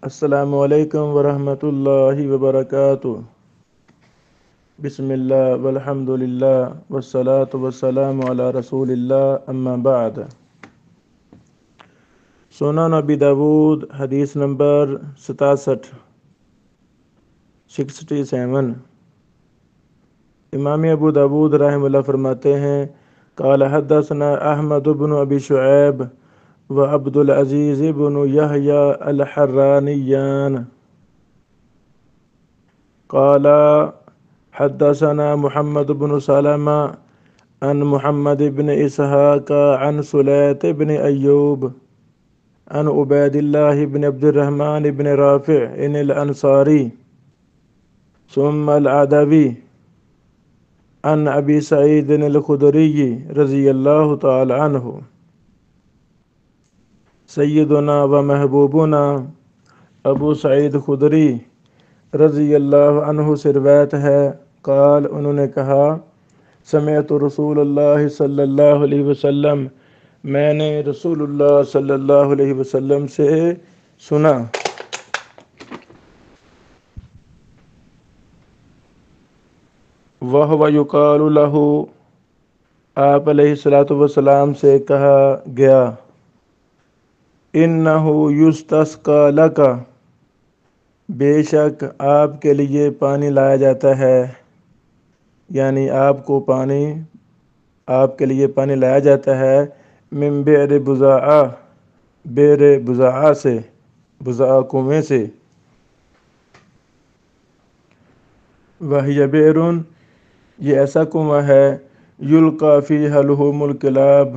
السلام علیکم ورحمۃ اللہ وبرکاتہ۔ بسم اللہ والحمد للہ والصلاة والسلام علی رسول اللہ، اما بعد۔ سنن ابی داود حدیث نمبر 67۔ امام ابو داود رحمہ اللہ فرماتے ہیں، قال حدثنا احمد بن ابی شعیب و عبد العزیز بن یحییٰ الحرانیان قال حدثنا محمد بن سلمہ عن محمد بن اسحاق عن سلیط بن ایوب عن عبید اللہ بن عبد الرحمن بن رافع الانصاری ثم العدوی عن ابی سعید الخدری رضی اللہ تعالی عنہ سیدنا و محبوبنا ابو سعید خدری رضی اللہ عنہ سے روایت ہے، قال انہوں نے کہا، سمعت رسول اللہ صلی اللہ علیہ وسلم، میں نے رسول اللہ صلی اللہ علیہ وسلم سے سنا، وَهُوَ يُقَالُ لَهُ، آپ علیہ الصلوۃ والسلام سے کہا گیا، اِنَّهُ يُسْتَسْقَىٰ لَكَ، بے شک آپ کے لیے پانی لایا جاتا ہے، یعنی آپ کے لیے پانی لایا جاتا ہے، من بئر بضاعہ، بئر بضاعہ سے، بضاعہ کنویں سے، وَهِيَ بئر، یہ ایسا کنواں ہے، یلقیٰ فیہا لحوم الکلاب،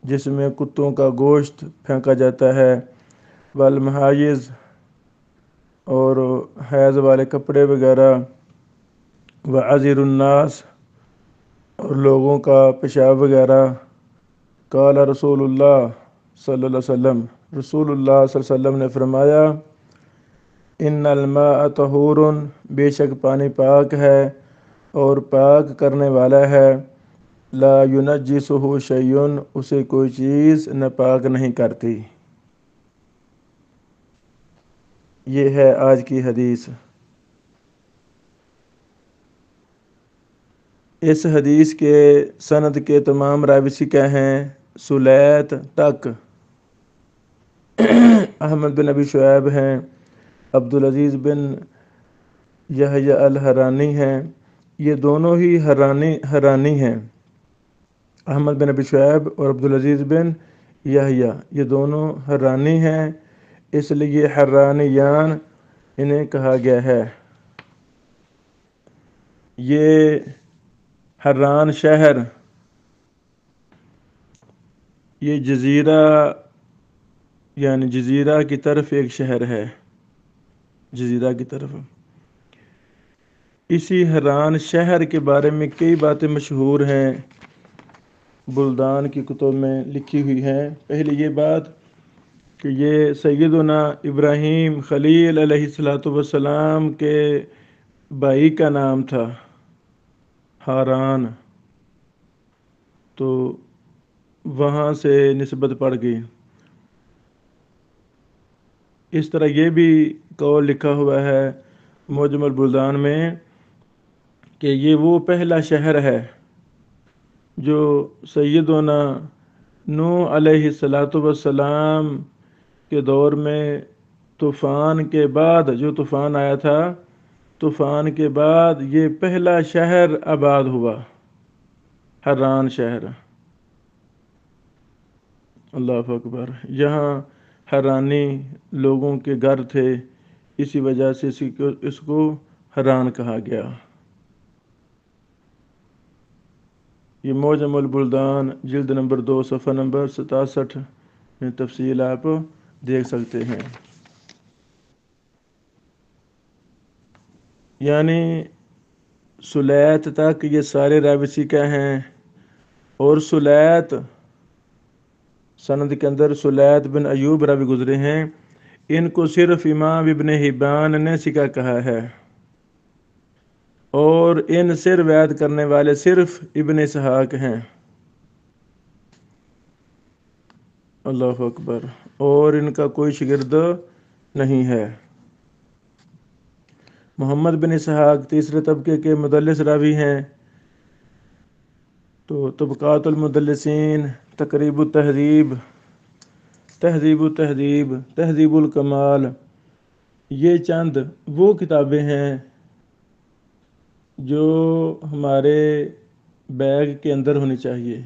جس میں کتوں کا گوشت پھینکا جاتا ہے، والمحاجز، اور حیض والے کپڑے وغیرہ، وعذر الناس، اور لوگوں کا پیشاب وغیرہ، قال رسول اللہ صلی اللہ علیہ وسلم، رسول اللہ صلی اللہ علیہ وسلم نے فرمایا، ان الماء طہور، بے شک پانی پاک ہے اور پاک کرنے والا ہے، لا ینجسہ شیء، اسے کوئی چیز ناپاک نہیں کرتی۔ یہ ہے آج کی حدیث۔ اس حدیث کے سند کے تمام راوی ثقہ ہیں، سلیط تک احمد بن ابی شعیب ہیں، عبد العزیز بن یحییٰ الحرانی ہیں، یہ دونوں ہی حرانی ہیں، احمد بن ابی شعیب اور عبد العزیز بن یحییٰ، یہ دونوں حرانی ہیں، اس لیے حرانیان انہیں کہا گیا ہے۔ یہ حران شہر، یہ جزیرہ، یعنی جزیرہ کی طرف ایک شہر ہے، جزیرہ کی طرف۔ اسی حران شہر کے بارے میں کئی باتیں مشہور ہیں، بلدان کی کتب میں لکھی ہوئی ہیں۔ پہلی یہ بات کہ یہ سیدنا ابراہیم خلیل علیہ السلام کے بھائی کا نام تھا، حاران، تو وہاں سے نسبت پڑ گئی۔ اس طرح یہ بھی قول لکھا ہوا ہے معجم البلدان میں کہ یہ وہ پہلا شہر ہے جو سیدنا نوح علیہ السلام کے دور میں طوفان کے بعد، جو طوفان آیا تھا، طوفان کے بعد یہ پہلا شہر آباد ہوا، حران شہر۔ اللہ اکبر۔ یہاں حرانی لوگوں کے گھر تھے، اسی وجہ سے اس کو حران کہا گیا۔ یہ معجم البلدان جلد نمبر 2 صفحہ نمبر 67 میں تفصیل آپ دیکھ سکتے ہیں۔ یعنی سلیط تک یہ سارے راوی ثقہ ہیں، اور سلیط سند کے اندر سلیط بن ایوب راوی گزرے ہیں، ان کو صرف امام ابن حبان نے ثقہ کہا ہے، اور ان سے روایت کرنے والے صرف ابن اسحاق ہیں۔ اللہ اکبر۔ اور ان کا کوئی شاگرد نہیں ہے۔ محمد بن اسحاق تیسرے طبقے کے مدلس راوی ہیں۔ تو طبقات المدلسین، تقریب التہذیب، تہذیب التہذیب، تہذیب الکمال، یہ چند وہ کتابیں ہیں جو ہمارے بیگ کے اندر ہونی چاہیے۔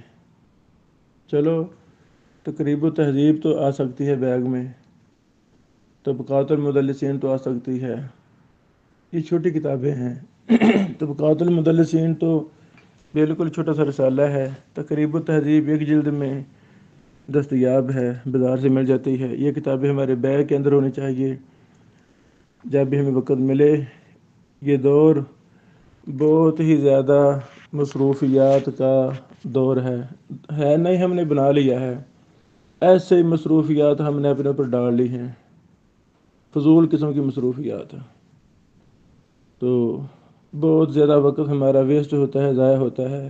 چلو تقریب التہذیب تو آ سکتی ہے بیگ میں، طبقات المدلسین تو آ سکتی ہے، یہ چھوٹی کتابیں ہیں۔ طبقات المدلسین تو بالکل چھوٹا سا رسالہ ہے۔ تقریب التہذیب ایک جلد میں دستیاب ہے، بازار سے مل جاتی ہے۔ یہ کتابیں ہمارے بیگ کے اندر ہونی چاہیے جب بھی ہمیں وقت ملے۔ یہ دور بہت ہی زیادہ مصروفیات کا دور ہے نہیں، ہم نے بنا لیا ہے۔ ایسے ہی مصروفیات ہم نے اپنے اوپر ڈال لی ہیں، فضول قسم کی مصروفیات، تو بہت زیادہ وقت ہمارا ویسٹ ہوتا ہے، ضائع ہوتا ہے۔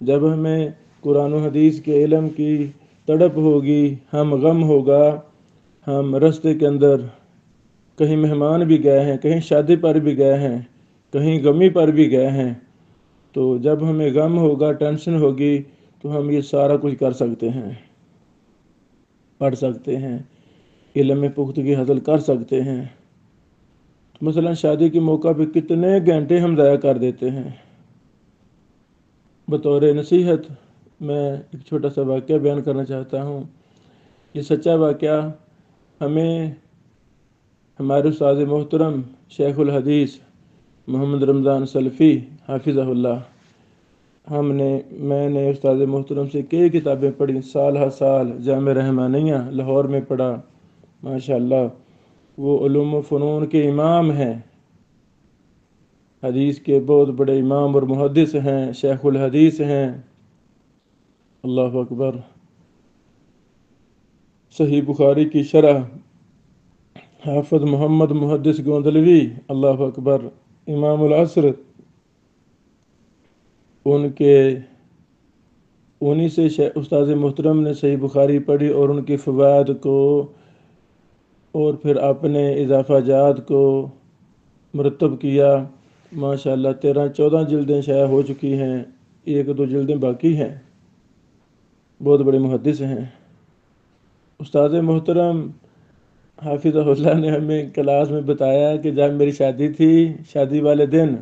جب ہمیں قرآن و حدیث کے علم کی تڑپ ہوگی، ہم غم ہوگا، ہم رستے کے اندر کہیں مہمان بھی گئے ہیں، کہیں شادی پر بھی گئے ہیں، کہیں غمی پر بھی گئے ہیں، تو جب ہمیں غم ہوگا، ٹینشن ہوگی، تو ہم یہ سارا کچھ کر سکتے ہیں، پڑھ سکتے ہیں، علم میں پختگی حاصل کر سکتے ہیں۔ مثلا شادی کے موقع پہ کتنے گھنٹے ہم ضائع کر دیتے ہیں۔ بطور نصیحت میں ایک چھوٹا سا واقعہ بیان کرنا چاہتا ہوں۔ یہ سچا واقعہ ہمیں ہمارے استاد محترم شیخ الحدیث محمد رمضان سلفی حافظہ اللہ، میں نے استاد محترم سے کئی کتابیں پڑھی، سال ہر سال جامع رحمانیہ لاہور میں پڑھا۔ ماشاءاللہ وہ علوم و فنون کے امام ہیں، حدیث کے بہت بڑے امام اور محدث ہیں، شیخ الحدیث ہیں۔ اللہ اکبر۔ صحیح بخاری کی شرح حافظ محمد محدث گوندلوی، اللہ اکبر، امام العصر، انہی سے استاد محترم نے صحیح بخاری پڑھی اور ان کے فوائد کو اور پھر اپنے اضافہ جات کو مرتب کیا۔ ماشاءاللہ 13-14 جلدیں شائع ہو چکی ہیں، 1-2 جلدیں باقی ہیں۔ بہت بڑے محدث ہیں۔ استاد محترم حافظہ اللہ نے ہمیں کلاس میں بتایا کہ جب میری شادی تھی، شادی والے دن،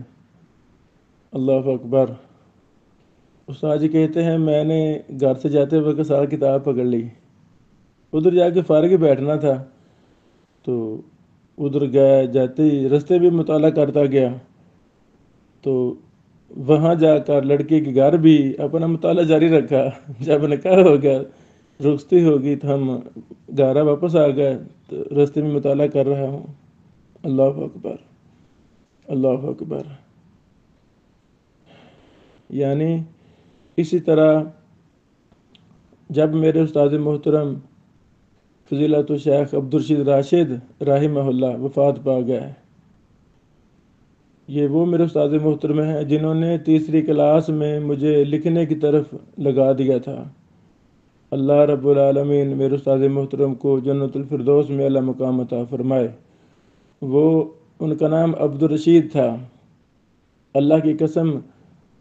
اللہ اکبر، استاد جی کہتے ہیں میں نے گھر سے جاتے وقت سارا کتاب پکڑ لی، ادھر جا کے فارغ ہی بیٹھنا تھا، تو ادھر گیا، جاتے ہی رستے بھی مطالعہ کرتا گیا، تو وہاں جا کر لڑکی کے گھر بھی اپنا مطالعہ جاری رکھا۔ جب نکاح ہو گیا، رخصتی ہوگی، تو ہم گھر واپس آ گئے، تو رستے میں مطالعہ کر رہا ہوں۔ اللہ اکبر، اللہ اکبر۔ یعنی اسی طرح جب میرے استاد محترم فضیلت الشیخ عبدالرشید راشد رحمہ اللہ وفات پا گئے، یہ وہ میرے استاد محترم ہیں جنہوں نے تیسری کلاس میں مجھے لکھنے کی طرف لگا دیا تھا۔ اللہ رب العالمین میرے استاد محترم کو جنت الفردوس میں اعلیٰ مقام عطا فرمائے۔ ان کا نام عبدالرشید تھا۔ اللہ کی قسم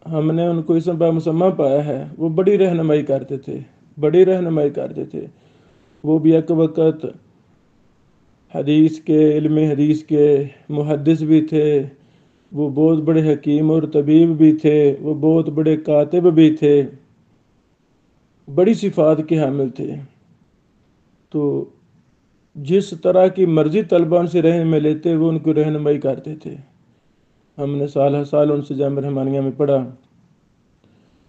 ہم نے ان کو اسم بمسمہ پایا ہے۔ وہ بڑی رہنمائی کرتے تھے، بڑی رہنمائی کرتے تھے۔ وہ بھی ایک وقت حدیث کے، علم حدیث کے محدث بھی تھے، وہ بہت بڑے حکیم اور طبیب بھی تھے، وہ بہت بڑے کاتب بھی تھے، بڑی صفات کے حامل تھے۔ تو جس طرح کی مرضی طلبہ ان سے رہنمائی لیتے، وہ ان کو رہنمائی کرتے تھے۔ ہم نے سال ہر سال ان سے جامع رحمانیہ میں پڑھا۔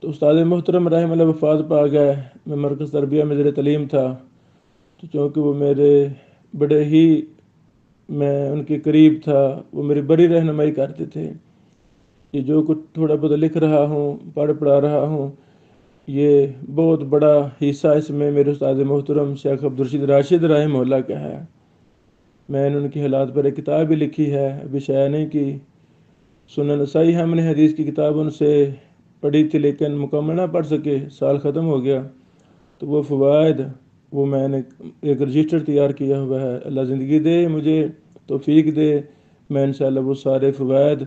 تو استاد محترم رحمہ اللہ وفات پا گئے، میں مرکز تربیہ میں زیر تعلیم تھا، تو چونکہ وہ میرے بڑے ہی، میں ان کے قریب تھا، وہ میری بڑی رہنمائی کرتے تھے۔ یہ جو کچھ تھوڑا بہت لکھ رہا ہوں، پڑھا رہا ہوں، یہ بہت بڑا حصہ اس میں میرے استاد محترم شیخ عبدالرشید راشد رحمہ اللہ کا ہے۔ میں نے ان کی حالات پر ایک کتاب بھی لکھی ہے، ابھی شائع نہیں کی۔ سنن نسائی ہم نے حدیث کی کتاب ان سے پڑھی تھی، لیکن مکمل نہ پڑھ سکے، سال ختم ہو گیا، تو وہ فوائد، وہ میں نے ایک رجسٹر تیار کیا ہوا ہے۔ اللہ زندگی دے، مجھے توفیق دے، میں انشاءاللہ وہ سارے فوائد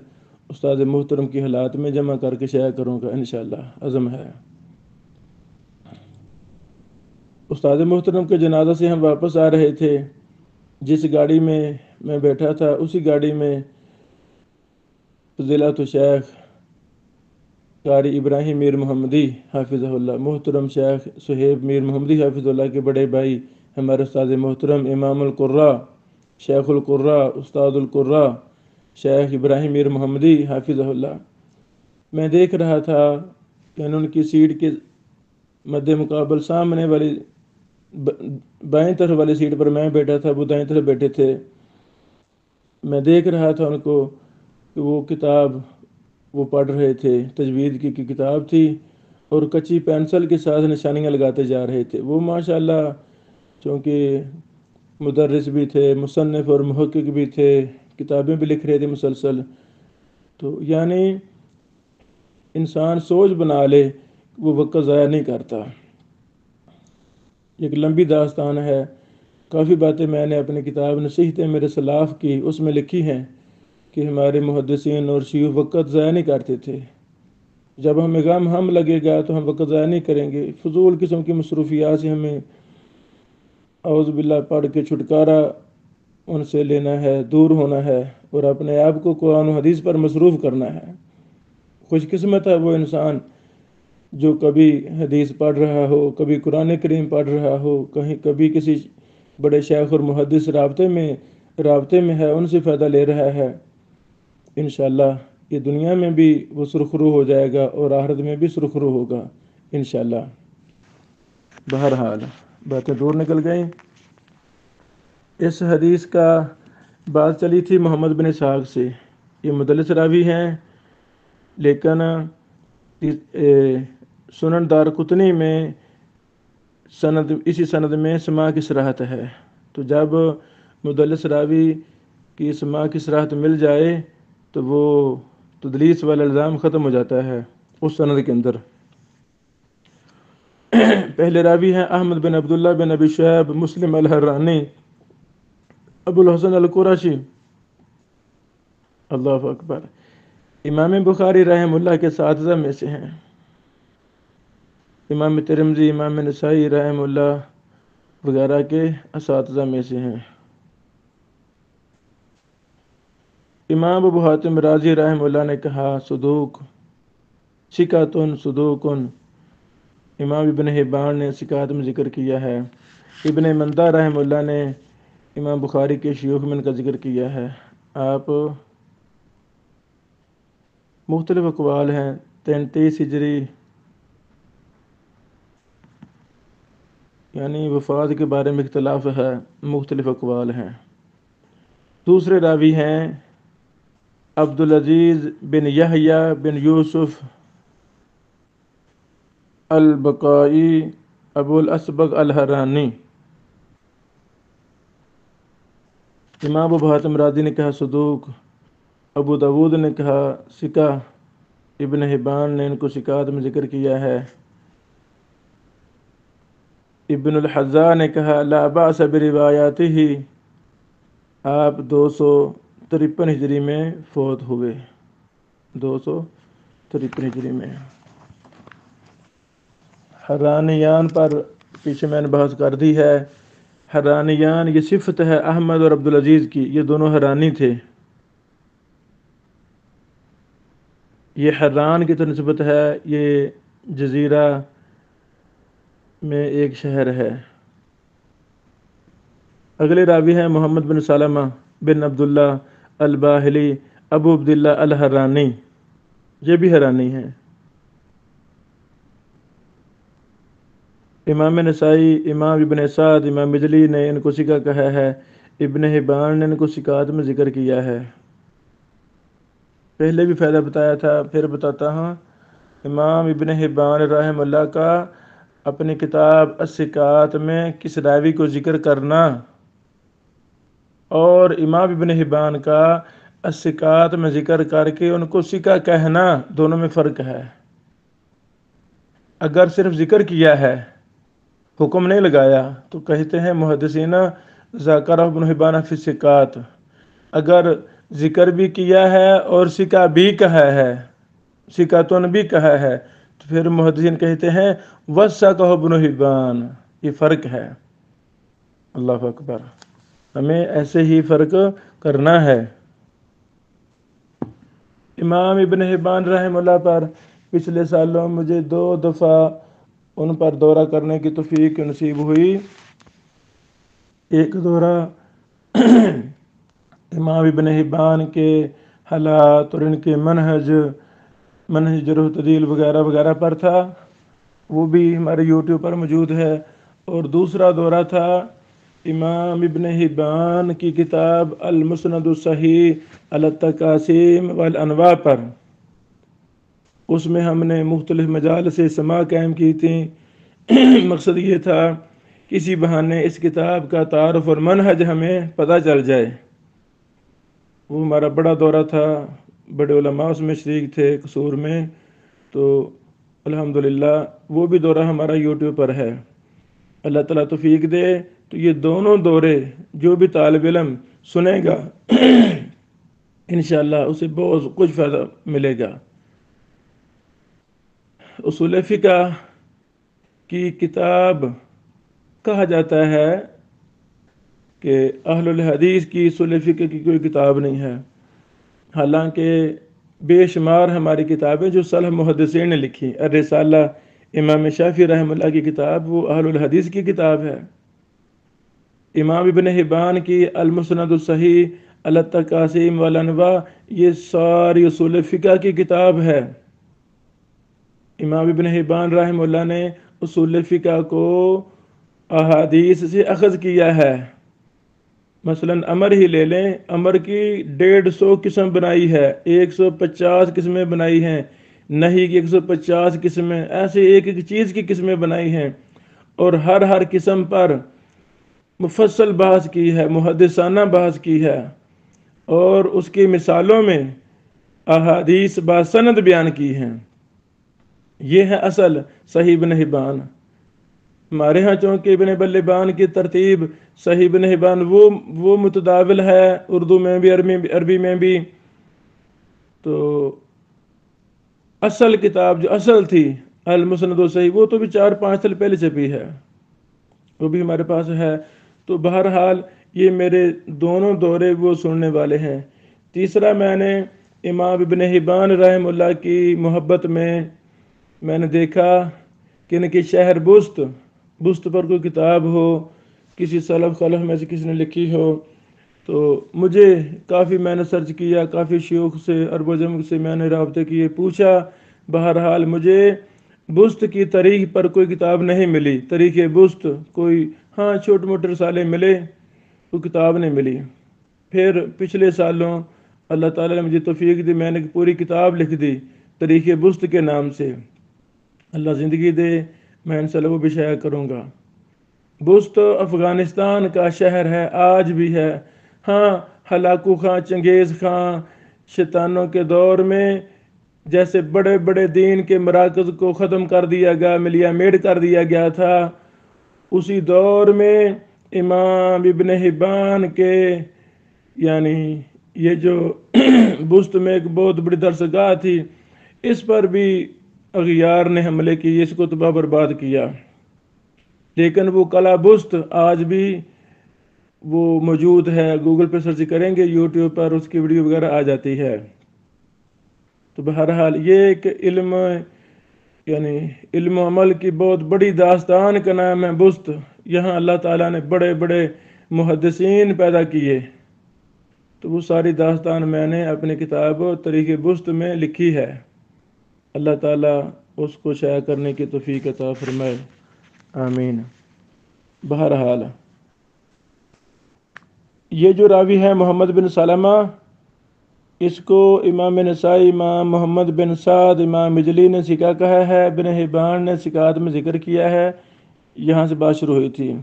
استاد محترم کی حالات میں جمع کر کے شائع کروں گا انشاءاللہ، عزم ہے۔ استاد محترم کے جنازہ سے ہم واپس آ رہے تھے، جس گاڑی میں بیٹھا تھا اسی گاڑی میں فضیلت الشیخ قاری ابراہیم میر محمدی حافظہ اللہ، محترم شیخ صہیب میر محمدی حافظ اللہ کے بڑے بھائی ہمارے استاد محترم امام القراء شیخ القراء استاد القراء شیخ ابراہیم میر محمدی حافظہ اللہ۔ میں دیکھ رہا تھا کہ ان کی سیٹ کے مد مقابل سامنے والی بائیں طرف والی سیٹ پر میں بیٹھا تھا، وہ دائیں طرف بیٹھے تھے۔ میں دیکھ رہا تھا ان کو کہ وہ کتاب وہ پڑھ رہے تھے، تجوید کی کتاب تھی اور کچی پینسل کے ساتھ نشانیاں لگاتے جا رہے تھے۔ وہ ماشاءاللہ چونکہ مدرس بھی تھے، مصنف اور محقق بھی تھے، کتابیں بھی لکھ رہے تھے مسلسل۔ تو یعنی انسان سوچ بنا لے وہ وقت ضائع نہیں کرتا۔ ایک لمبی داستان ہے، کافی باتیں میں نے اپنی کتاب نصیحتیں میرے سلاف کی اس میں لکھی ہیں کہ ہمارے محدثین اور شیوخ وقت ضائع نہیں کرتے تھے۔ جب ہمیں غم ہم لگے گا تو ہم وقت ضائع نہیں کریں گے، فضول قسم کی مصروفیات سے ہمیں اعوذ باللہ پڑھ کے چھٹکارا ان سے لینا ہے، دور ہونا ہے اور اپنے آپ کو قرآن و حدیث پر مصروف کرنا ہے۔ خوش قسمت ہے وہ انسان جو کبھی حدیث پڑھ رہا ہو، کبھی قرآن کریم پڑھ رہا ہو، کبھی کسی بڑے شیخ اور محدث رابطے میں ہے، ان سے فائدہ لے رہا ہے۔ انشاءاللہ یہ دنیا میں بھی وہ سرخرو ہو جائے گا اور آخرت میں بھی سرخرو ہوگا انشاءاللہ۔ بہرحال باتیں دور نکل گئیں۔ اس حدیث کا بات چلی تھی محمد بن اسحاق سے، یہ مدلس راوی ہیں، لیکن سنن دارقطنی میں اسی سند میں سماع کی صراحت ہے۔ تو جب مدلس راوی کی سماع کی صراحت مل جائے تو وہ تدلیس والا الزام ختم ہو جاتا ہے اس سند کے اندر۔ پہلے راوی ہیں احمد بن عبداللہ بن ابی شعیب مسلم الحرانی ابو الحسن القرشی، اللہ اکبر، امام بخاری رحمہ اللہ کے اساتذہ میں سے ہیں، امام ترمذی، امام نسائی رحمہ اللہ وغیرہ کے اساتذہ میں سے ہیں۔ امام ابو حاتم رازی رحمہ اللہ نے کہا صدوق ثقۃ صدوق۔ امام ابن حبان نے ثقات میں ذکر کیا ہے۔ ابن مندہ رحمہ اللہ نے امام بخاری کے شیوخ میں ان کا ذکر کیا ہے۔ آپ مختلف اقوال ہیں، 33 ہجری یعنی وفات کے بارے میں اختلاف ہے، مختلف اقوال ہیں۔ دوسرے راوی ہیں عبدالعزیز بن یحییٰ بن یوسف البقائی ابو الاسبغ الحرانی۔ امام ابو حاتم رازی نے کہا صدوق، ابو داود نے کہا ثقہ، ابن حبان نے ان کو ثقات میں ذکر کیا ہے۔ ابن الحزا نے کہا لا باس بروایاتہ، آپ 253 ہجری میں فوت ہوئے، 253 ہجری میں۔ حرانیان پر پیچھے میں نے بحث کر دی ہے۔ حرانیان یہ صفت ہے احمد اور عبدالعزیز کی، یہ دونوں حرانی تھے۔ یہ حران کی نسبت ہے، یہ جزیرہ میں ایک شہر ہے۔ اگلے راوی ہیں محمد بن سلمہ بن عبداللہ الباہلی ابو عبداللہ الحرانی، یہ بھی حرانی ہیں۔ امام نسائی، امام ابن سعد، امام مجلی نے ان کو ثقہ کہا ہے، ابن حبان نے ان کو ثقات میں ذکر کیا ہے۔ پہلے بھی فائدہ بتایا تھا، پھر بتاتا ہوں۔ امام ابن حبان رحمہ اللہ کا اپنی کتاب الثقات میں کس راوی کو ذکر کرنا اور امام ابن حبان کا الثقات میں ذکر کر کے ان کو ثقہ کہنا، دونوں میں فرق ہے۔ اگر صرف ذکر کیا ہے، حکم نہیں لگایا، تو کہتے ہیں محدثین ذکر ابن حبان فی الثقات۔ اگر ذکر بھی کیا ہے اور سکا بھی کہا ہے، سکاتن بھی کہا ہے، تو پھر محدثین کہتے ہیں وثقہ ابن حبان، یہ فرق ہے۔ اللہ اکبر، ہمیں ایسے ہی فرق کرنا ہے۔ امام ابن حبان رحمہ اللہ پر پچھلے سالوں مجھے 2 دفعہ ان پر دورہ کرنے کی توفیق نصیب ہوئی۔ ایک دورہ امام ابن حبان کے حالات اور ان کے منہج جرح و تعدیل وغیرہ وغیرہ پر تھا، وہ بھی ہمارے یوٹیوب پر موجود ہے۔ اور دوسرا دورہ تھا امام ابن حبان کی کتاب المسند الصحیح علی التقاسیم والانواع پر، اس میں ہم نے مختلف مجالس سے سماع قائم کی تھیں۔ مقصد یہ تھا کسی بہانے اس کتاب کا تعارف اور منہج ہمیں پتہ چل جائے۔ وہ ہمارا بڑا دورہ تھا، بڑے علماء اس میں شریک تھے قصور میں، تو الحمدللہ وہ بھی دورہ ہمارا یوٹیوب پر ہے۔ اللہ تعالیٰ توفیق دے تو یہ دونوں دورے جو بھی طالب علم سنے گا انشاءاللہ اسے بہت کچھ فائدہ ملے گا۔ اصول فقہ کی کتاب کہا جاتا ہے کہ اہل الحدیث کی اصول فقہ کی کوئی کتاب نہیں ہے، حالانکہ بے شمار ہماری کتابیں جو سلف محدثین نے لکھی، الرسالہ امام شافعی رحمہ اللہ کی کتاب وہ اہل الحدیث کی کتاب ہے۔ امام ابن حبان کی المسند الصحیح علی التقاسیم والانواع یہ ساری اصول فقہ کی کتاب ہے۔ امام ابن حبان رحمہ اللہ نے اصول فقہ کو احادیث سے اخذ کیا ہے۔ مثلا امر ہی لے لیں، امر کی 150 قسم بنائی ہے، 150 قسمیں بنائی ہیں، نہیں کی 150 قسمیں، ایسے ایک ایک چیز کی قسمیں بنائی ہیں، اور ہر قسم پر مفصل بحث کی ہے، محدثانہ بحث کی ہے، اور اس کی مثالوں میں احادیث باسند بیان کی ہیں۔ یہ ہے اصل صحیح ابن حبان۔ ہمارے ہاں چونکہ ابن بلبان کی ترتیب صحیح ابن حبان وہ متداول ہے اردو میں بھی عربی میں بھی، تو اصل کتاب جو اصل تھی المسند الصحیح وہ تو بھی 4-5 سال پہلے چھپی ہے، وہ بھی ہمارے پاس ہے۔ تو بہرحال یہ میرے دونوں دورے وہ سننے والے ہیں۔ تیسرا، میں نے امام ابن حبان رحمہ اللہ کی محبت میں نے دیکھا کہ ان کی شہر بست پر کوئی کتاب ہو، کسی سلف خلف میں سے کسی نے لکھی ہو، تو مجھے کافی میں نے سرچ کیا، کافی شیوخ سے عرب و عجم سے میں نے رابطے کیے، پوچھا، بہرحال مجھے بست کی تاریخ پر کوئی کتاب نہیں ملی، تاریخ بست کوئی، ہاں چھوٹے موٹے رسالے ملے، کوئی کتاب نہیں ملی۔ پھر پچھلے سالوں اللہ تعالیٰ نے مجھے توفیق دی، میں نے پوری کتاب لکھ دی تاریخ بست کے نام سے۔ اللہ زندگی دے میں انشاءاللہ وہ بھی شائع کروں گا۔ بست افغانستان کا شہر ہے، آج بھی ہے۔ ہاں، ہلاکو خان، چنگیز خان، شیطانوں کے دور میں جیسے بڑے بڑے دین کے مراکز کو ختم کر دیا گیا، ملیا میڈ کر دیا گیا تھا، اسی دور میں امام ابن حبان کے یعنی یہ جو بست میں ایک بہت بڑی درسگاہ تھی، اس پر بھی اغیار نے حملے کی، اس کو تباہ برباد کیا، لیکن وہ قلعہ بست آج بھی وہ موجود ہے، گوگل پہ سرچ کریں گے، یوٹیوب پر اس کی ویڈیو وغیرہ آ جاتی ہے۔ تو بہرحال یہ ایک علم و عمل کی بہت بڑی داستان کا نام ہے بست۔ یہاں اللہ تعالیٰ نے بڑے بڑے محدثین پیدا کیے، تو وہ ساری داستان میں نے اپنی کتاب تاریخ بست میں لکھی ہے۔ اللہ تعالیٰ اس کو شائع کرنے کی توفیق عطا فرمائے، آمین۔ بہرحال یہ جو راوی ہے محمد بن سلمہ، اس کو امام نسائی، امام محمد بن سعد، امام مجلی نے سکہ کہا ہے، ابن حبان نے سکات میں ذکر کیا ہے۔ یہاں سے بات شروع ہوئی تھی۔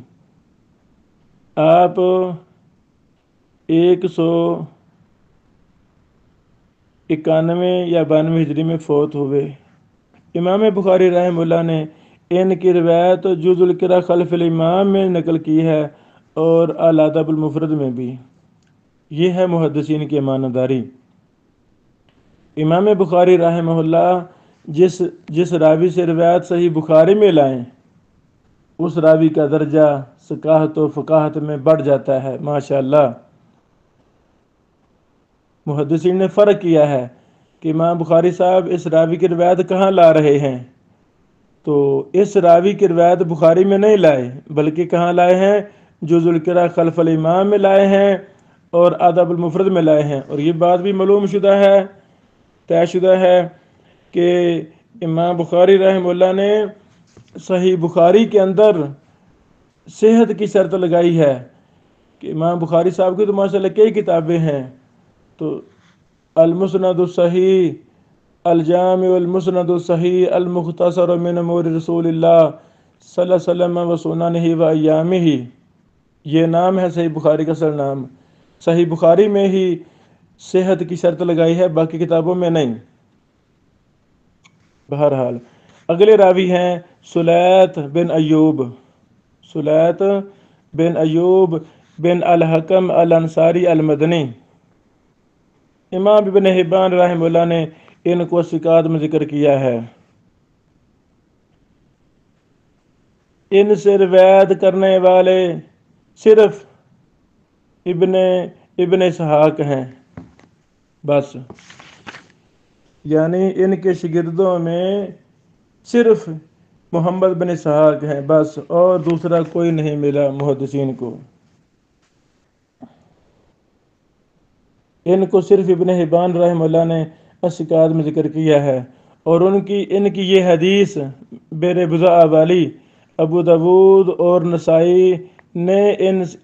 آپ 191 یا 92 ہجری میں فوت ہوئے۔ امام بخاری رحمہ اللہ نے ان کی روایت جز القراء خلف الامام میں نقل کی ہے، اور الادب المفرد میں بھی۔ یہ ہے محدثین کی ایمانداری۔ امام بخاری رحمہ اللہ جس راوی سے روایت صحیح بخاری میں لائیں اس راوی کا درجہ ثقاہت و فقاہت میں بڑھ جاتا ہے۔ ماشاءاللہ محدثین نے فرق کیا ہے کہ امام بخاری صاحب اس راوی کی روایت کہاں لا رہے ہیں، تو اس راوی کی روایت بخاری میں نہیں لائے بلکہ کہاں لائے ہیں، جز القراء خلف الامام میں لائے ہیں اور ادب المفرد میں لائے ہیں۔ اور یہ بات بھی معلوم شدہ ہے، طے شدہ ہے کہ امام بخاری رحمہ اللہ نے صحیح بخاری کے اندر صحت کی شرط لگائی ہے کہ امام بخاری صاحب کی تو ماشاءاللہ کئی کتابیں ہیں، تو المسند الصحیح، الجامع المسند الصحیح، المختصر من امور رسول اللہ صلی اللہ علیہ وسلم و سننہ و ایامہ، یہ نام ہے صحیح بخاری کا اصل نام۔ صحیح بخاری میں ہی صحت کی شرط لگائی ہے، باقی کتابوں میں نہیں۔ بہرحال اگلے راوی ہیں سلیت بن ایوب، سلیت بن ایوب بن الحکم الانصاری المدنی۔ امام ابن حبان رحمہ اللہ نے ان کو ثقات میں ذکر کیا ہے۔ ان سے روایت کرنے والے صرف ابن اسحاق ہیں بس، یعنی ان کے شاگردوں میں صرف محمد بن اسحاق ہیں بس، اور دوسرا کوئی نہیں ملا محدثین کو۔ ان کو صرف ابن حبان رحمہ اللہ نے الثقات میں ذکر کیا ہے، اور ان کی یہ حدیث بیر بضاعہ والی ابو داود اور نسائی نے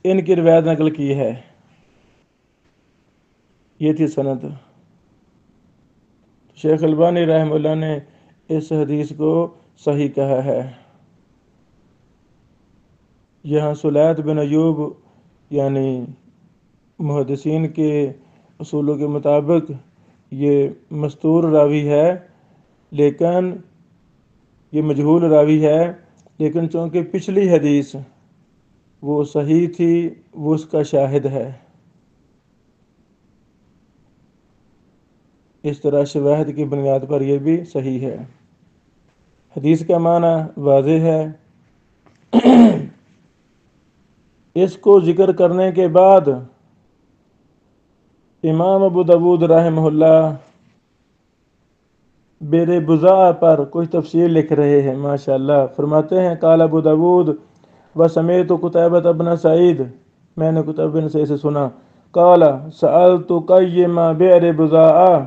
ان کی روایت نقل کی ہے۔ یہ تھی سند۔ شیخ البانی رحمہ اللہ نے اس حدیث کو صحیح کہا ہے۔ یہاں سلیت بن ایوب یعنی محدثین کے اصولوں کے مطابق یہ مستور راوی ہے، لیکن یہ مجہول راوی ہے، لیکن چونکہ پچھلی حدیث وہ صحیح تھی، وہ اس کا شاہد ہے۔ اس طرح شواہد کی بنیاد پر یہ بھی صحیح ہے۔ حدیث کا معنی واضح ہے۔ اس کو ذکر کرنے کے بعد امام ابو داود رحمہ اللہ بیر بضاعہ پر کچھ تفصیل لکھ رہے ہیں۔ ماشاءاللہ فرماتے ہیں قال ابو داود وسمعت قتیبۃ بن سعید، میں نے قتیبہ بن سعید سے سنا، قال سألت قیم بئر بضاعہ،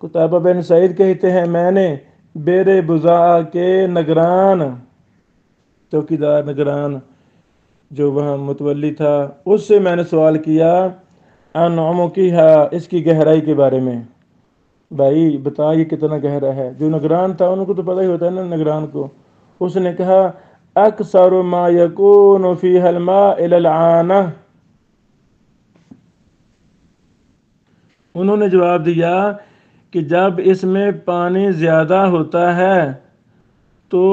قتیبہ بن سعید کہتے ہیں میں نے بیر بضاعہ کے نگران، چوکیدار نگران جو وہاں متولی تھا، اس سے میں نے سوال کیا عن عمقہا، اس کی گہرائی کے بارے میں۔ بھائی بتا یہ کتنا گہرا ہے، جو نگران تھا ان کو تو پتہ ہی ہوتا ہے نا نگران کو۔ اس نے کہا اکثر ما یکون فیہا الماء الی العانہ، انہوں نے جواب دیا کہ جب اس میں پانی زیادہ ہوتا ہے تو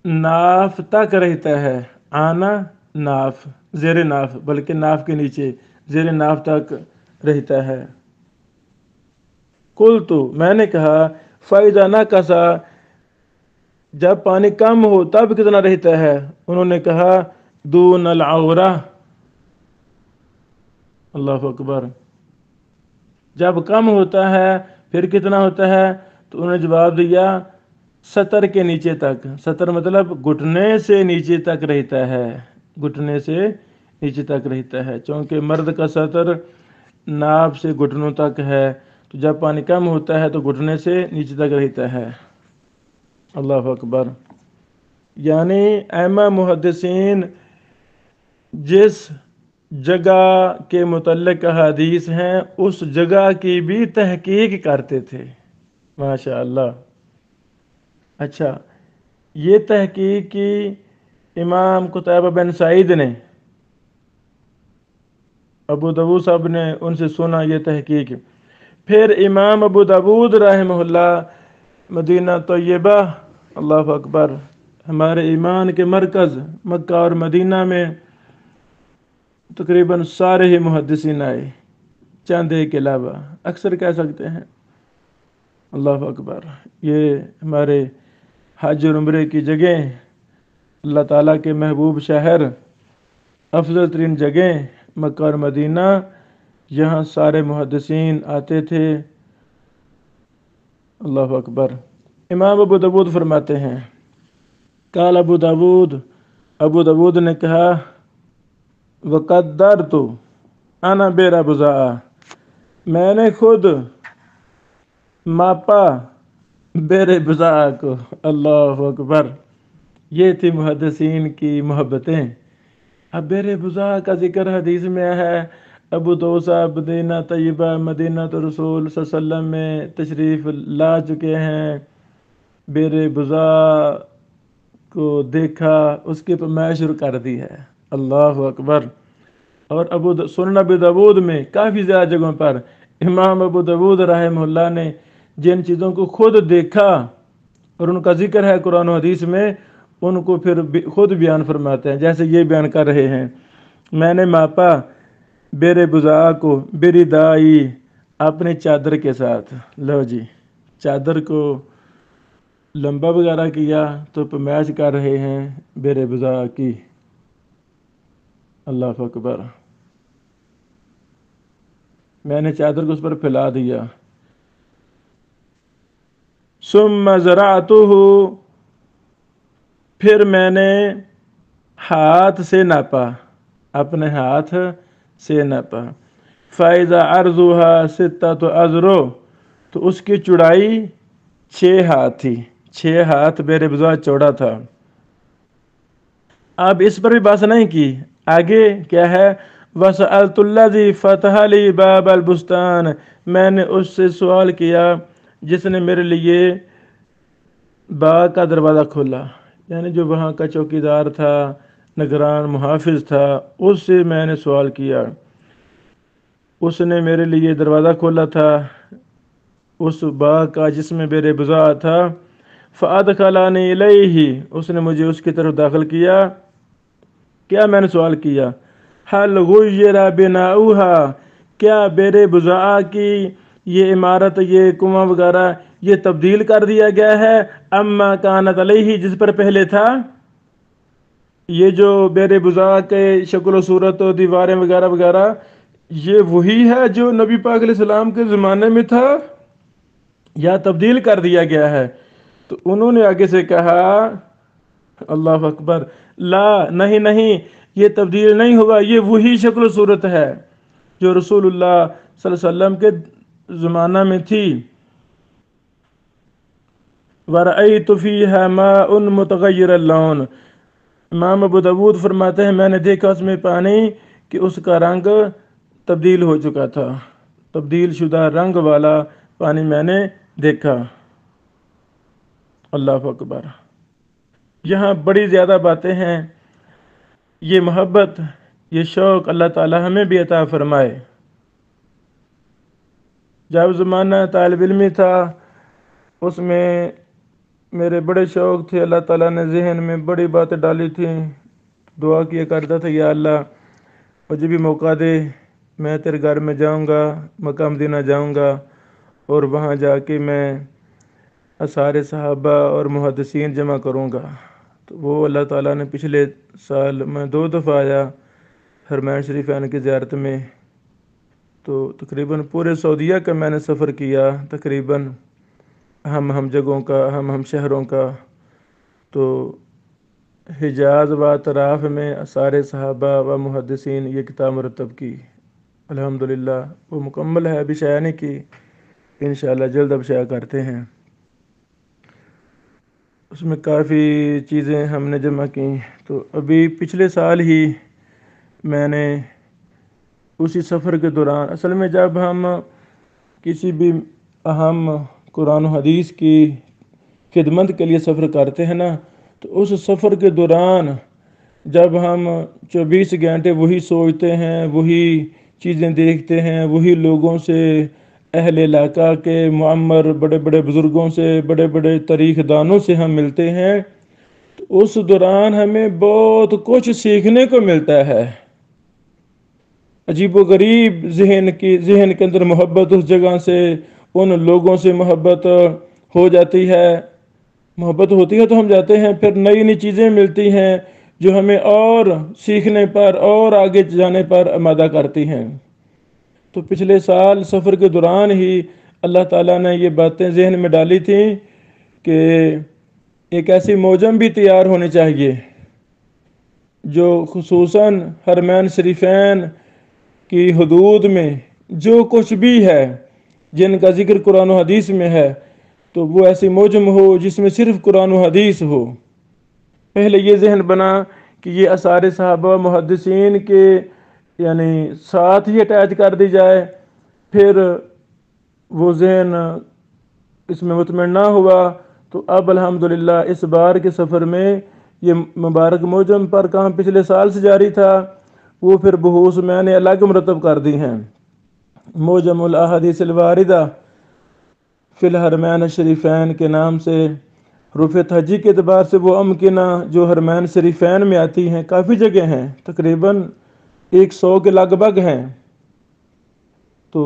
ناف تک رہتا ہے، آنا ناف زیر ناف، بلکہ ناف کے نیچے زیر ناف تک رہتا ہے۔ قلت، میں نے کہا فَإِذَا نَقَصَ، جب پانی کم ہو تب کتنا رہتا ہے؟ انہوں نے کہا دون العورہ، اللہ اکبر، جب کم ہوتا ہے پھر کتنا ہوتا ہے؟ تو انہوں نے جواب دیا سطر کے نیچے تک، سطر مطلب گھٹنے سے نیچے تک رہتا ہے، گھٹنے سے نیچے تک رہتا ہے، چونکہ مرد کا سطر ناف سے گھٹنوں تک ہے، تو جب پانی کم ہوتا ہے تو گھٹنے سے نیچے تک رہتا ہے۔ اللہ اکبر، یعنی ائمہ محدثین جس جگہ کے متعلق حدیث ہیں اس جگہ کی بھی تحقیق کرتے تھے۔ ماشاءاللہ۔ اچھا، یہ تحقیق کی امام قتیبہ بن سعید نے، ابو داود صاحب نے ان سے سنا یہ تحقیق، پھر امام ابو داود رحمہ اللہ مدینہ طیبہ، اللہ اکبر، ہمارے ایمان کے مرکز مکہ اور مدینہ میں تقریباً سارے ہی محدثین آئے، چند ایک کے علاوہ، اکثر کہہ سکتے ہیں۔ اللہ اکبر! یہ ہمارے حج اور عمرے کی جگہ، اللہ تعالیٰ کے محبوب شہر، افضل ترین جگہ مکہ اور مدینہ، یہاں سارے محدثین آتے تھے۔ اللہ اکبر! امام ابو داود فرماتے ہیں، قال ابو داود نے کہا، وقدرت انا بیر بضاعہ، میں نے خود ماپا بیر بضاعہ کو۔ اللہ اکبر! یہ تھی محدثین کی محبتیں۔ اب بیر بضاعہ کا ذکر حدیث میں ہے، ابو دوسہ مدینہ طیبہ، مدینہ تو رسول صلی اللہ علیہ وسلم میں تشریف لا چکے ہیں، بیر بضاعہ کو دیکھا، اس کی پیمائش شروع کر دی ہے۔ اللہ اکبر! اور سنن ابو داود میں کافی زیادہ جگہوں پر امام ابو داود رحمہ اللہ نے جن چیزوں کو خود دیکھا اور ان کا ذکر ہے قرآن و حدیث میں، ان کو پھر خود بیان فرماتے ہیں، جیسے یہ بیان کر رہے ہیں، میں نے ماپا بیر بضاعہ کو بردائی، اپنی چادر کے ساتھ۔ لو جی، چادر کو لمبا وغیرہ کیا تو پیمائش کر رہے ہیں بیر بضاعہ کی۔ اللہ اکبر! میں نے چادر کو اس پر پھیلا دیا۔ ثم زرعتہ، پھر میں نے ہاتھ سے ناپا، اپنے ہاتھ سے ناپا۔ فَإِذَا عَرْضُهَا سِتَّةُ أَذْرُعٍ، تو اس کی چوڑائی 6 ہاتھ تھی، 6 ہاتھ بیر بضاعہ چوڑا تھا۔ اب اس پر بھی بحث نہیں کی، آگے کیا ہے؟ وَسَأَلْتُ الَّذِي فَتَحَ لِي بَابَ الْبُسْتَانِ، میں نے اس سے سوال کیا جس نے میرے لیے باغ کا دروازہ کھولا، یعنی جو وہاں کا چوکیدار تھا، نگران محافظ تھا، اس سے میں نے سوال کیا۔ اس نے میرے لیے دروازہ کھولا تھا اس باغ کا جس میں بیر بضاعہ تھا۔ فَأَدْخَلَنِي إِلَيْهِ، اس نے مجھے اس کی طرف داخل کیا۔ کیا میں نے سوال کیا؟ حَلْ غُيِّرَ بِنَاؤُهَا، کیا بیر بضاعہ کی یہ عمارت، یہ کنواں وغیرہ، یہ تبدیل کر دیا گیا ہے؟ اما کانت علیہ، جس پر پہلے تھا؟ یہ جو بیر بضاعہ کے شکل و صورت و دیواریں وغیرہ وغیرہ، یہ وہی ہے جو نبی پاک علیہ السلام کے زمانے میں تھا یا تبدیل کر دیا گیا ہے؟ تو انہوں نے آگے سے کہا، اللہ اکبر، لا، نہیں، یہ تبدیل نہیں ہوا، یہ وہی شکل و صورت ہے جو رسول اللہ صلی اللہ علیہ وسلم کے زمانہ میں تھی۔ وَرَأَيْتُ فِيهَا مَاءٌ مُتَغَيِّرَ اللَّوْنِ، امام ابو داود فرماتے ہیں، میں نے دیکھا اس میں پانی کہ اس کا رنگ تبدیل ہو چکا تھا، تبدیل شدہ رنگ والا پانی میں نے دیکھا۔ اللہ اکبر! یہاں بڑی زیادہ باتیں ہیں، یہ محبت، یہ شوق اللہ تعالی ہمیں بھی عطا فرمائے۔ جب زمانہ طالب علمی تھا، اس میں میرے بڑے شوق تھے، اللہ تعالیٰ نے ذہن میں بڑی باتیں ڈالی تھیں، دعا کیا کرتا تھا، یا اللہ مجھے بھی موقع دے، میں تیرے گھر میں جاؤں گا، مکہ مدینہ جاؤں گا، اور وہاں جا کے میں آثار صحابہ اور محدثین جمع کروں گا۔ تو وہ اللہ تعالیٰ نے پچھلے سال میں 2 دفعہ آیا حرمین شریفین کی زیارت میں، تو تقریباً پورے سعودیہ کا میں نے سفر کیا، تقریباً ہم جگہوں کا، ہم شہروں کا۔ تو حجاز و اطراف میں آثار صحابہ و محدثین یہ کتاب مرتب کی، الحمدللہ وہ مکمل ہے، ابھی شائع نہیں کی، انشاءاللہ جلد اب شائع کرتے ہیں۔ اس میں کافی چیزیں ہم نے جمع کی۔ تو ابھی پچھلے سال ہی میں نے اسی سفر کے دوران، اصل میں جب ہم کسی بھی اہم قرآن و حدیث کی خدمت کے لیے سفر کرتے ہیں نا، تو اس سفر کے دوران جب ہم 24 گھنٹے وہی سوچتے ہیں، وہی چیزیں دیکھتے ہیں، وہی لوگوں سے، اہل علاقہ کے معمر بڑے بڑے بزرگوں سے، بڑے بڑے تاریخ دانوں سے ہم ملتے ہیں، تو اس دوران ہمیں بہت کچھ سیکھنے کو ملتا ہے۔ عجیب و غریب ذہن کے اندر محبت، اس جگہ سے ان لوگوں سے محبت ہو جاتی ہے، محبت ہوتی ہے تو ہم جاتے ہیں، پھر نئی نئی چیزیں ملتی ہیں جو ہمیں اور سیکھنے پر اور آگے جانے پر آمادہ کرتی ہیں۔ تو پچھلے سال سفر کے دوران ہی اللہ تعالیٰ نے یہ باتیں ذہن میں ڈالی تھیں کہ ایک ایسی موجم بھی تیار ہونی چاہیے جو خصوصاً حرمین شریفین کی حدود میں جو کچھ بھی ہے، جن کا ذکر قرآن و حدیث میں ہے، تو وہ ایسی موجم ہو جس میں صرف قرآن و حدیث ہو۔ پہلے یہ ذہن بنا کہ یہ آثار صحابہ محدثین کے یعنی ساتھ ہی اٹیچ کر دی جائے، پھر وہ ذہن اس میں مطمئن نہ ہوا، تو اب الحمدللہ اس بار کے سفر میں یہ مبارک موجم پر کام پچھلے سال سے جاری تھا، وہ پھر بحوث میں نے الگ مرتب کر دی ہیں۔ موجم الاحادیث الواردہ فی الحرمین الشریفین کے نام سے رفعت حجی کے اعتبار سے وہ امکنہ جو حرمین شریفین میں آتی ہیں کافی جگہ ہیں، تقریباً 100 کے لگ بھگ ہیں، تو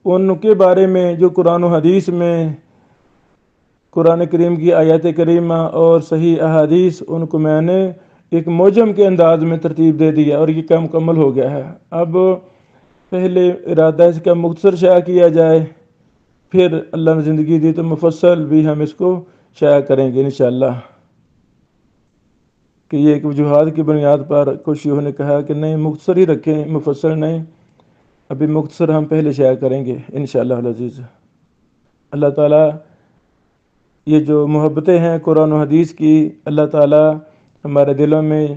ان کے بارے میں جو قرآن و حدیث میں قرآن کریم کی آیات کریمہ اور صحیح احادیث، ان کو میں نے ایک موجم کے انداز میں ترتیب دے دیا اور یہ کام مکمل ہو گیا ہے۔ اب پہلے ارادہ اس کا مختصر شائع کیا جائے، پھر اللہ نے زندگی دی تو مفصل بھی ہم اس کو شائع کریں گے انشاءاللہ۔ کہ یہ ایک وجوہات کی بنیاد پر کچھ شیوخوں نے کہا کہ نہیں مختصر ہی رکھیں، مفصل نہیں، ابھی مختصر ہم پہلے شائع کریں گے انشاءاللہ العزیز۔ اللہ تعالیٰ یہ جو محبتیں ہیں قرآن و حدیث کی، اللہ تعالیٰ ہمارے دلوں میں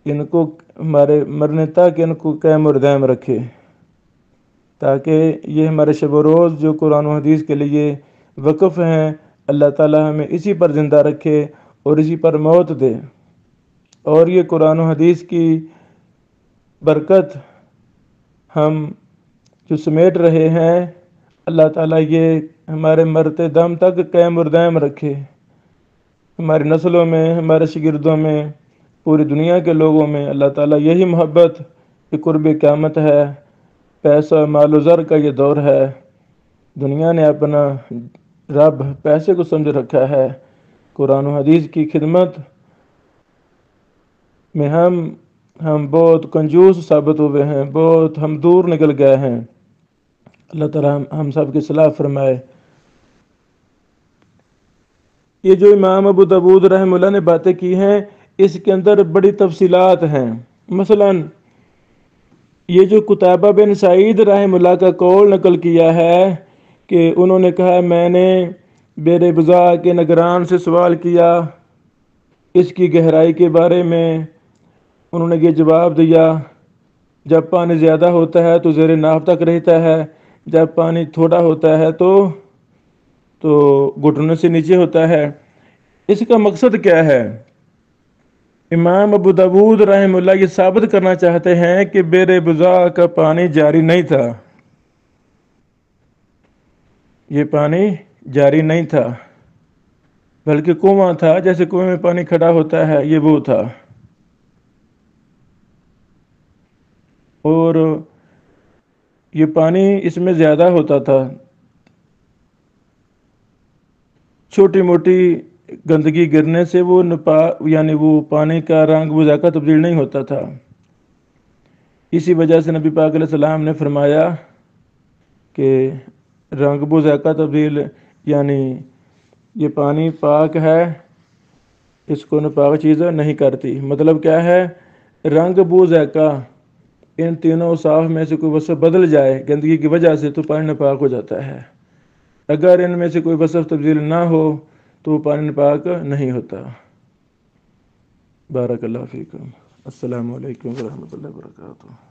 ان کو ہمارے مرنے تک ان کو قائم اور دائم رکھے، تاکہ یہ ہمارے شب و روز جو قرآن و حدیث کے لیے وقف ہیں، اللہ تعالیٰ ہمیں اسی پر زندہ رکھے اور اسی پر موت دے، اور یہ قرآن و حدیث کی برکت ہم جو سمیٹ رہے ہیں، اللہ تعالیٰ یہ ہمارے مرتے دم تک قائم اور دائم رکھے، ہماری نسلوں میں، ہمارے شاگردوں میں، پوری دنیا کے لوگوں میں اللہ تعالیٰ یہی محبت کہ قرب قیامت ہے، پیسہ مال و زر کا یہ دور ہے، دنیا نے اپنا رب پیسے کو سمجھ رکھا ہے، قرآن و حدیث کی خدمت میں ہم بہت کنجوس ثابت ہوئے ہیں، بہت ہم دور نکل گئے ہیں۔ اللہ تعالیٰ ہم سب کی اصلاح فرمائے۔ یہ جو امام ابو داؤد رحمہ اللہ نے باتیں کی ہیں، اس کے اندر بڑی تفصیلات ہیں۔ مثلا یہ جو قتیبہ بن سعید رحمہ اللہ کا قول نقل کیا ہے کہ انہوں نے کہا میں نے بیر بضاع کے نگران سے سوال کیا اس کی گہرائی کے بارے میں، انہوں نے یہ جواب دیا جب پانی زیادہ ہوتا ہے تو زیر ناف تک رہتا ہے، جب پانی تھوڑا ہوتا ہے تو گھٹنے سے نیچے ہوتا ہے۔ اس کا مقصد کیا ہے؟ امام ابو داؤد رحمہ اللہ یہ ثابت کرنا چاہتے ہیں کہ بیر بضاع کا پانی جاری نہیں تھا، یہ پانی جاری نہیں تھا بلکہ کنواں تھا، جیسے کنویں میں پانی کھڑا ہوتا ہے یہ وہ تھا، اور یہ پانی اس میں زیادہ ہوتا تھا، چھوٹی موٹی گندگی گرنے سے وہ یعنی وہ پانی کا رنگ وہ ذائقہ تبدیل نہیں ہوتا تھا۔ اسی وجہ سے نبی پاک علیہ السلام نے فرمایا کہ رنگ بو ذائقہ تبدیل یعنی یہ پانی پاک ہے، اس کو ناپاک چیزیں نہیں کرتی۔ مطلب کیا ہے؟ رنگ بو ذائقہ ان تینوں اوصاف میں سے کوئی وصف بدل جائے گندگی کی وجہ سے تو پانی ناپاک ہو جاتا ہے، اگر ان میں سے کوئی وصف تبدیل نہ ہو تو وہ پانی ناپاک نہیں ہوتا۔ بارک اللہ فیکم۔ السلام علیکم ورحمۃ اللہ وبرکاتہ۔